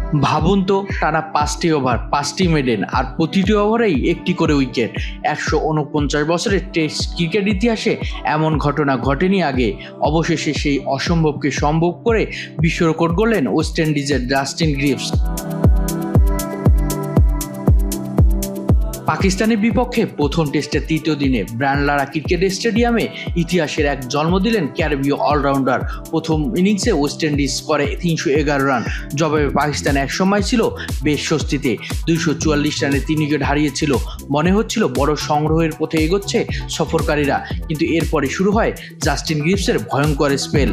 ভাবুন তো, টানা 5টি ওভার, 5টি মেডেন আর প্রতিটি ওভারেই একটি করে উইকেট। 149 বছরের টেস্ট ক্রিকেট ইতিহাসে এমন ঘটনা ঘটেনি আগে। অবশেষে সেই অসম্ভবকে সম্ভব করে বিশ্ব রেকর্ড গড়লেন ওয়েস্ট ইন্ডিজের জাস্টিন গ্রিভস। পাকিস্তানের বিপক্ষে প্রথম টেস্টের তৃতীয় দিনে ব্রায়ান লারা ক্রিকেট স্টেডিয়ামে ইতিহাসের এক জন্ম দিলেন ক্যারিবীয় অলরাউন্ডার। প্রথম ইনিংসে ওয়েস্ট ইন্ডিজ করে 311 রান, জবাবে পাকিস্তান একসময় ছিল বেশ স্বস্তিতে। 244 রানে 3 উইকেট হারিয়েছিল। মনে হচ্ছিল বড় সংগ্রহের পথে এগোচ্ছে সফরকারীরা, কিন্তু এরপরে শুরু হয় জাস্টিন গ্রিভসের ভয়ঙ্কর স্পেল।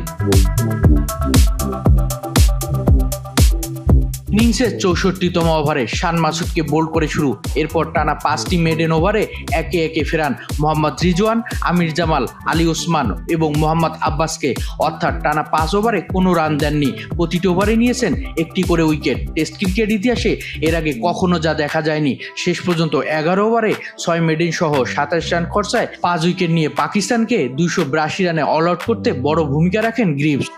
ইনিংসের 64তম ওভারে শান মাসুদকে বোল্ড করে শুরু। এরপর টানা 5টি মেডেন ওভারে একে একে ফেরান মোহাম্মদ রিজওয়ান, আমির জামাল, আলী ওসমান এবং মোহাম্মদ আব্বাসকে। অর্থাৎ টানা 5 ওভারে কোনো রান দেননি। প্রতিটি ওভারে নিয়েছেন একটি করে উইকেট। টেস্ট ক্রিকেট ইতিহাসে এর আগে কখনো যা দেখা যায়নি। শেষ পর্যন্ত 11 ওভারে 6 মেডেন সহ 27 রান খরচায় 5 উইকেট নিয়ে পাকিস্তানকে 282 রানে অল আউট করতে বড় ভূমিকা রাখেন গ্রিভস।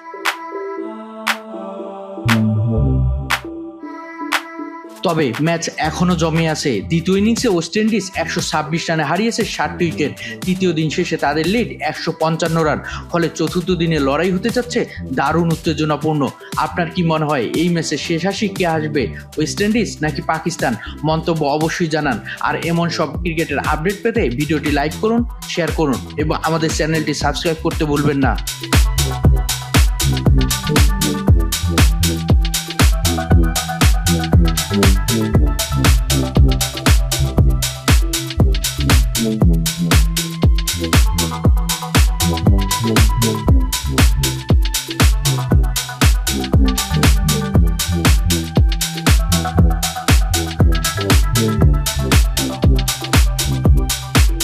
তবে ম্যাচ এখনো জমে আছে। দ্বিতীয় ইনিংসে ওয়েস্ট ইন্ডিজ 126 রানে হারিয়েছে 7টি উইকেট। তৃতীয় দিন শেষে তাদের লিড 155 রান। ফলে চতুর্থ দিনে লড়াই হতে যাচ্ছে দারুণ উত্তেজনাপূর্ণ। আপনার কি মনে হয় এই ম্যাচে শেষ হাসি কে আসবে, ওয়েস্ট ইন্ডিজ নাকি পাকিস্তান? মন্তব্য অবশ্যই জানান। আর এমন সব ক্রিকেটের আপডেট পেতে ভিডিওটি লাইক করুন, শেয়ার করুন এবং আমাদের চ্যানেলটি সাবস্ক্রাইব করতে ভুলবেন না।